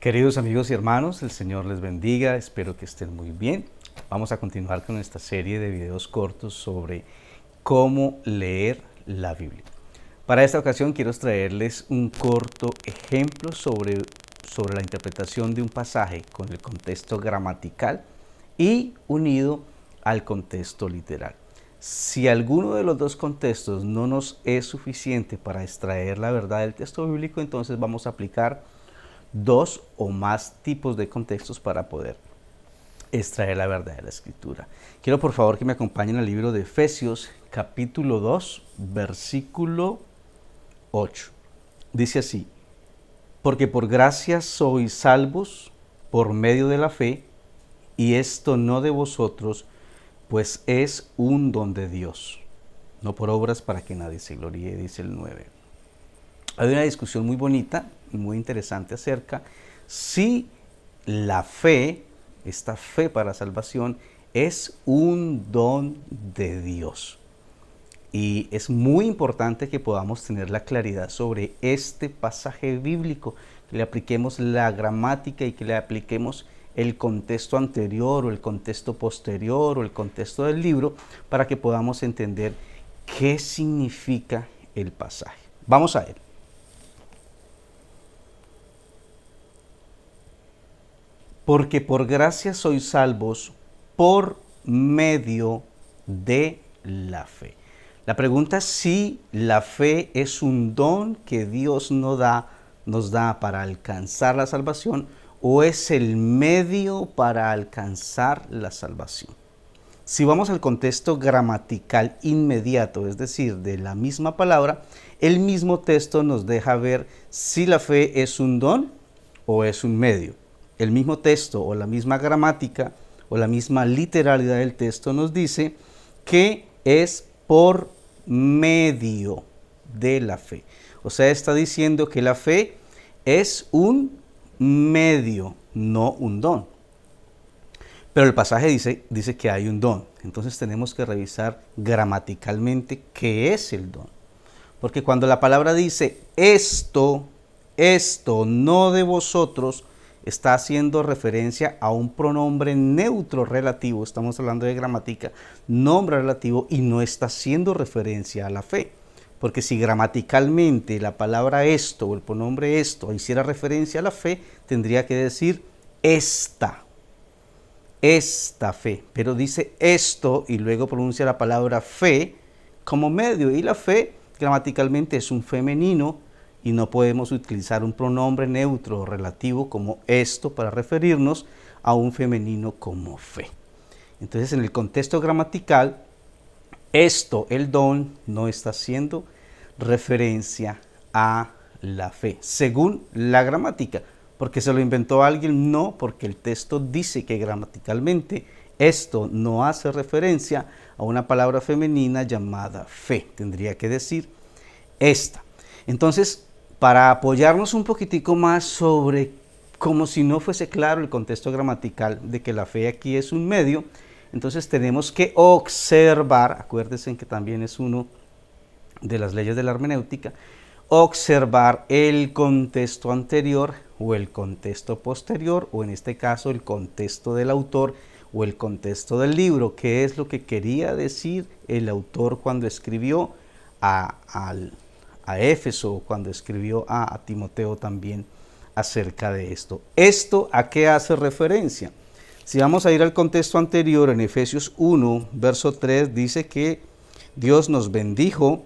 Queridos amigos y hermanos, el Señor les bendiga, espero que estén muy bien. Vamos a continuar con esta serie de videos cortos sobre cómo leer la Biblia. Para esta ocasión quiero traerles un corto ejemplo sobre la interpretación de un pasaje con el contexto gramatical y unido al contexto literal. Si alguno de los dos contextos no nos es suficiente para extraer la verdad del texto bíblico, entonces vamos a aplicar dos o más tipos de contextos para poder extraer la verdad de la Escritura. Quiero por favor que me acompañen al libro de Efesios capítulo 2, versículo 8. Dice así: porque por gracia sois salvos por medio de la fe, y esto no de vosotros, pues es un don de Dios, no por obras para que nadie se gloríe, dice el 9. Hay una discusión muy bonita, muy interesante acerca si la fe, esta fe para salvación, es un don de Dios. Y es muy importante que podamos tener la claridad sobre este pasaje bíblico, que le apliquemos la gramática y que le apliquemos el contexto anterior o el contexto posterior o el contexto del libro para que podamos entender qué significa el pasaje. Vamos a él. Porque por gracia sois salvos por medio de la fe. La pregunta es si la fe es un don que Dios nos da para alcanzar la salvación, o es el medio para alcanzar la salvación. Si vamos al contexto gramatical inmediato, es decir, de la misma palabra, el mismo texto nos deja ver si la fe es un don o es un medio. El mismo texto o la misma gramática o la misma literalidad del texto nos dice que es por medio de la fe. O sea, está diciendo que la fe es un medio, no un don. Pero el pasaje dice que hay un don. Entonces tenemos que revisar gramaticalmente qué es el don. Porque cuando la palabra dice esto no de vosotros, está haciendo referencia a un pronombre neutro relativo, estamos hablando de gramática, nombre relativo, y no está haciendo referencia a la fe. Porque si gramaticalmente la palabra esto o el pronombre esto hiciera referencia a la fe, tendría que decir esta fe, pero dice esto y luego pronuncia la palabra fe como medio, y la fe gramaticalmente es un femenino y no podemos utilizar un pronombre neutro o relativo como esto para referirnos a un femenino como fe. Entonces, en el contexto gramatical, esto, el don, no está haciendo referencia a la fe, según la gramática. ¿Porque se lo inventó alguien? No, porque el texto dice que gramaticalmente esto no hace referencia a una palabra femenina llamada fe. Tendría que decir esta. Entonces, para apoyarnos un poquitico más sobre, como si no fuese claro el contexto gramatical de que la fe aquí es un medio, entonces tenemos que observar, acuérdense que también es uno de las leyes de la hermenéutica, observar el contexto anterior o el contexto posterior, o en este caso el contexto del autor o el contexto del libro, qué es lo que quería decir el autor cuando escribió a Éfeso, cuando escribió a Timoteo también acerca de esto. ¿Esto a qué hace referencia? Si vamos a ir al contexto anterior, en Efesios 1, verso 3, dice que Dios nos bendijo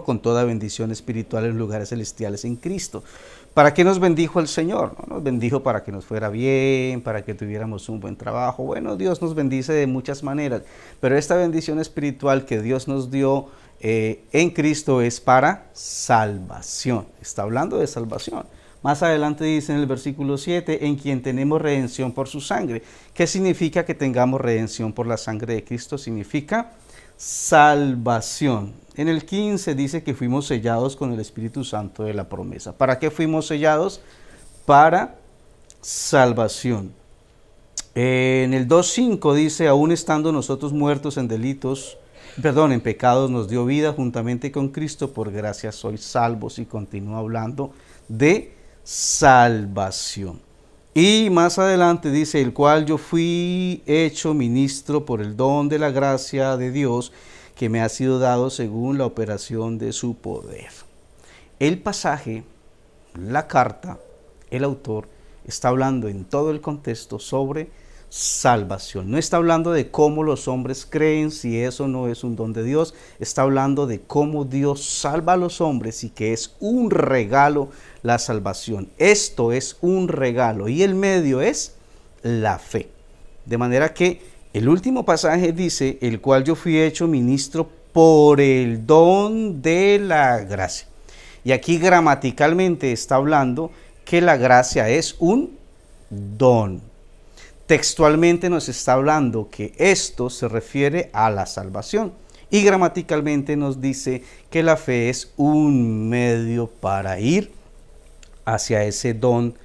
con toda bendición espiritual en lugares celestiales en Cristo. ¿Para qué nos bendijo el Señor? Nos bendijo para que nos fuera bien, para que tuviéramos un buen trabajo. Bueno, Dios nos bendice de muchas maneras, pero esta bendición espiritual que Dios nos dio en Cristo es para salvación. Está hablando de salvación. Más adelante dice en el versículo 7, en quien tenemos redención por su sangre. ¿Qué significa que tengamos redención por la sangre de Cristo? Significa salvación. En el 15 dice que fuimos sellados con el Espíritu Santo de la promesa. ¿Para qué fuimos sellados? Para salvación. En el 2.5 dice, aún estando nosotros muertos en en pecados, nos dio vida juntamente con Cristo, por gracia sois salvos, y continúa hablando de salvación. Y más adelante dice, el cual yo fui hecho ministro por el don de la gracia de Dios que me ha sido dado según la operación de su poder. El pasaje, la carta, el autor está hablando en todo el contexto sobre salvación. No está hablando de cómo los hombres creen, si eso no es un don de Dios. Está hablando de cómo Dios salva a los hombres y que es un regalo la salvación. Esto es un regalo y el medio es la fe. De manera que el último pasaje dice, el cual yo fui hecho ministro por el don de la gracia. Y aquí gramaticalmente está hablando que la gracia es un don. Textualmente nos está hablando que esto se refiere a la salvación. Y gramaticalmente nos dice que la fe es un medio para ir hacia ese don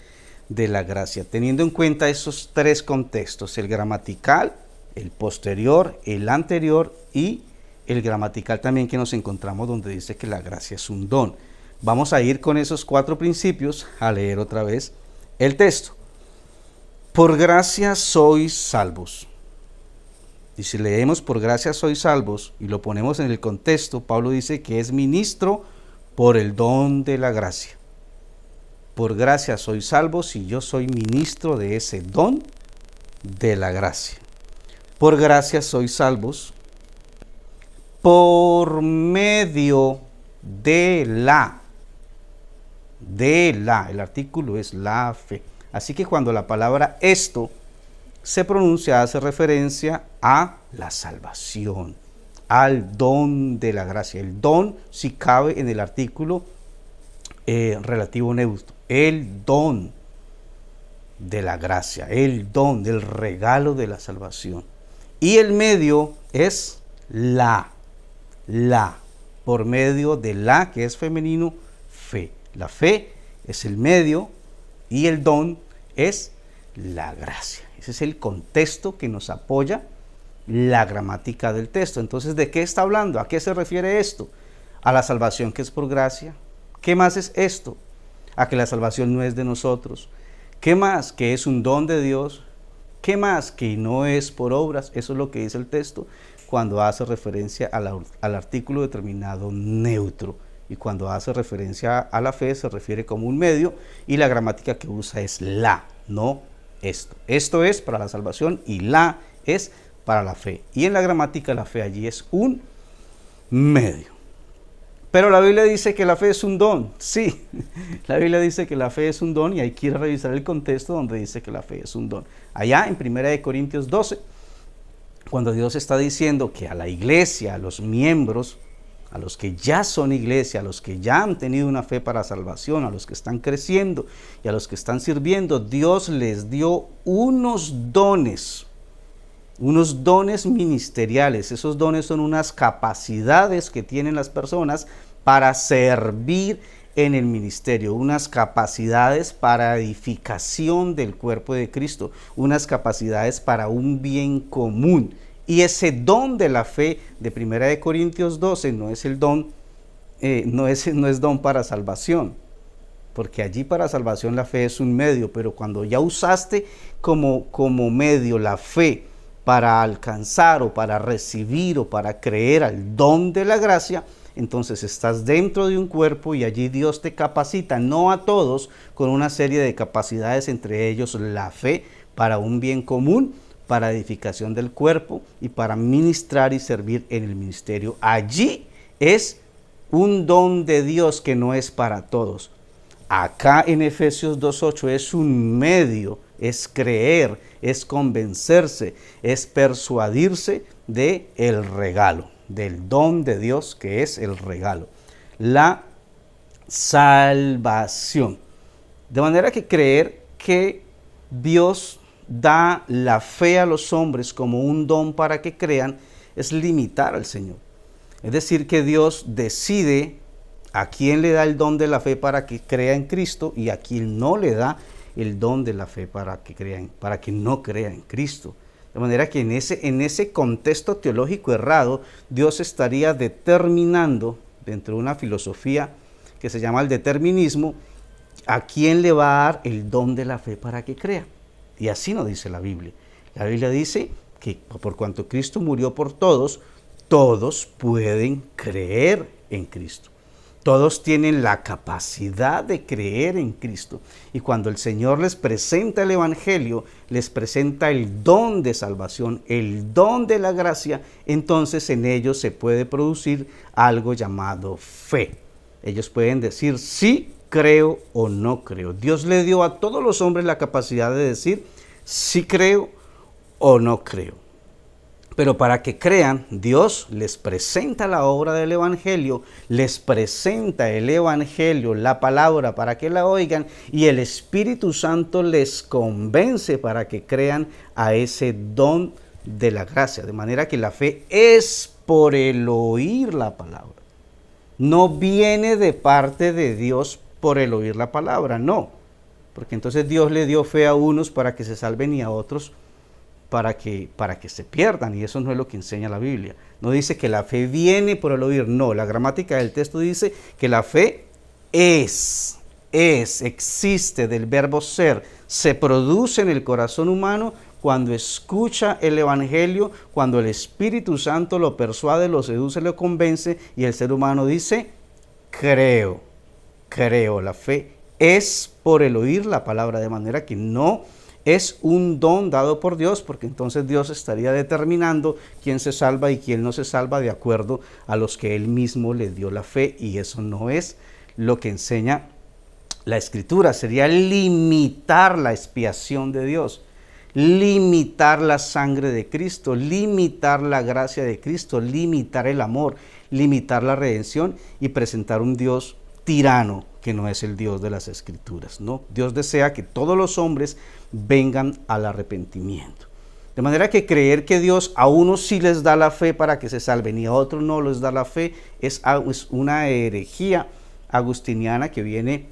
de la gracia. Teniendo en cuenta esos tres contextos, el gramatical, el posterior, el anterior y el gramatical también que nos encontramos donde dice que la gracia es un don. Vamos a ir con esos cuatro principios a leer otra vez el texto. Por gracia sois salvos. Y si leemos por gracia sois salvos y lo ponemos en el contexto, Pablo dice que es ministro por el don de la gracia. Por gracia sois salvos y yo soy ministro de ese don de la gracia. Por gracia sois salvos por medio de el artículo es la fe. Así que cuando la palabra esto se pronuncia, hace referencia a la salvación, al don de la gracia. El don si cabe en el artículo relativo neutro. El don de la gracia, el don del regalo de la salvación. Y el medio es la, por medio de la, que es femenino, fe. La fe es el medio y el don es la gracia. Ese es el contexto que nos apoya la gramática del texto. Entonces, ¿de qué está hablando? ¿A qué se refiere esto? A la salvación que es por gracia. ¿Qué más es esto? A que la salvación no es de nosotros. ¿Qué más? Que es un don de Dios. ¿Qué más? Que no es por obras. Eso es lo que dice el texto cuando hace referencia al artículo determinado neutro. Y cuando hace referencia a la fe se refiere como un medio y la gramática que usa es la, no esto. Esto es para la salvación y la es para la fe. Y en la gramática la fe allí es un medio. Pero la Biblia dice que la fe es un don. Sí, la Biblia dice que la fe es un don y hay que ir a revisar el contexto donde dice que la fe es un don. Allá en 1 Corintios 12, cuando Dios está diciendo que a la iglesia, a los miembros, a los que ya son iglesia, a los que ya han tenido una fe para salvación, a los que están creciendo y a los que están sirviendo, Dios les dio unos dones ministeriales. Esos dones son unas capacidades que tienen las personas para servir en el ministerio, unas capacidades para edificación del cuerpo de Cristo, unas capacidades para un bien común. Y ese don de la fe de 1 Corintios 12 no es el don, no es don para salvación, porque allí para salvación la fe es un medio, pero cuando ya usaste como medio la fe para alcanzar o para recibir o para creer al don de la gracia, entonces estás dentro de un cuerpo y allí Dios te capacita, no a todos, con una serie de capacidades, entre ellos la fe para un bien común, para edificación del cuerpo y para ministrar y servir en el ministerio. Allí es un don de Dios que no es para todos. Acá en Efesios 2:8 es un medio, es creer, es convencerse, es persuadirse de el regalo, del don de Dios que es el regalo, la salvación. De manera que creer que Dios da la fe a los hombres como un don para que crean es limitar al Señor. Es decir, que Dios decide a quién le da el don de la fe para que crea en Cristo y a quién no le da el don de la fe para que no crea en Cristo. De manera que en ese contexto teológico errado, Dios estaría determinando, dentro de una filosofía que se llama el determinismo, ¿a quién le va a dar el don de la fe para que crea? Y así nos dice la Biblia. La Biblia dice que por cuanto Cristo murió por todos, todos pueden creer en Cristo. Todos tienen la capacidad de creer en Cristo. Y cuando el Señor les presenta el Evangelio, les presenta el don de salvación, el don de la gracia, entonces en ellos se puede producir algo llamado fe. Ellos pueden decir sí creo o no creo. Dios le dio a todos los hombres la capacidad de decir sí creo o no creo. Pero para que crean, Dios les presenta la obra del Evangelio, les presenta el Evangelio, la palabra para que la oigan, y el Espíritu Santo les convence para que crean a ese don de la gracia. De manera que la fe es por el oír la palabra. No viene de parte de Dios por el oír la palabra, no. Porque entonces Dios le dio fe a unos para que se salven y a otros para que se pierdan, y eso no es lo que enseña la Biblia. No dice que la fe viene por el oír, no, la gramática del texto dice que la fe existe del verbo ser, se produce en el corazón humano cuando escucha el Evangelio, cuando el Espíritu Santo lo persuade, lo seduce, lo convence, y el ser humano dice, creo. La fe es por el oír la palabra, de manera que no es un don dado por Dios, porque entonces Dios estaría determinando quién se salva y quién no se salva de acuerdo a los que Él mismo le dio la fe, y eso no es lo que enseña la Escritura. Sería limitar la expiación de Dios, limitar la sangre de Cristo, limitar la gracia de Cristo, limitar el amor, limitar la redención y presentar un Dios tirano que no es el Dios de las Escrituras, ¿no? Dios desea que todos los hombres vengan al arrepentimiento. De manera que creer que Dios a unos sí les da la fe para que se salven y a otros no les da la fe es una herejía agustiniana que viene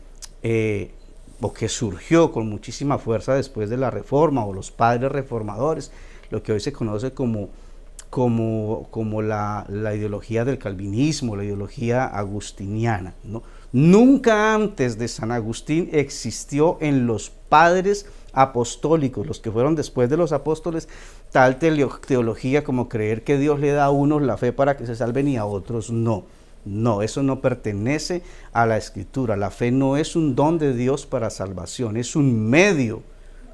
o que surgió con muchísima fuerza después de la Reforma o los padres reformadores, lo que hoy se conoce como la ideología del calvinismo, la ideología agustiniana, ¿no? Nunca antes de San Agustín existió en los padres apostólicos, los que fueron después de los apóstoles, tal teología como creer que Dios le da a unos la fe para que se salven y a otros no. No, eso no pertenece a la Escritura. La fe no es un don de Dios para salvación, es un medio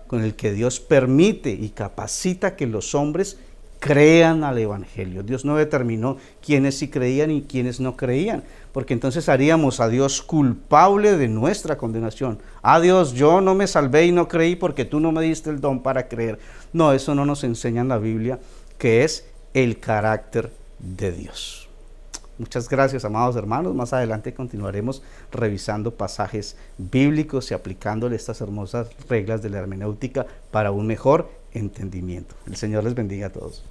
con el que Dios permite y capacita que los hombres crean al Evangelio. Dios no determinó quiénes sí creían y quiénes no creían, porque entonces haríamos a Dios culpable de nuestra condenación. Dios, yo no me salvé y no creí porque tú no me diste el don para creer. No, eso no nos enseña en la Biblia, que es el carácter de Dios. Muchas gracias, amados hermanos. Más adelante continuaremos revisando pasajes bíblicos y aplicándole estas hermosas reglas de la hermenéutica para un mejor entendimiento. El Señor les bendiga a todos.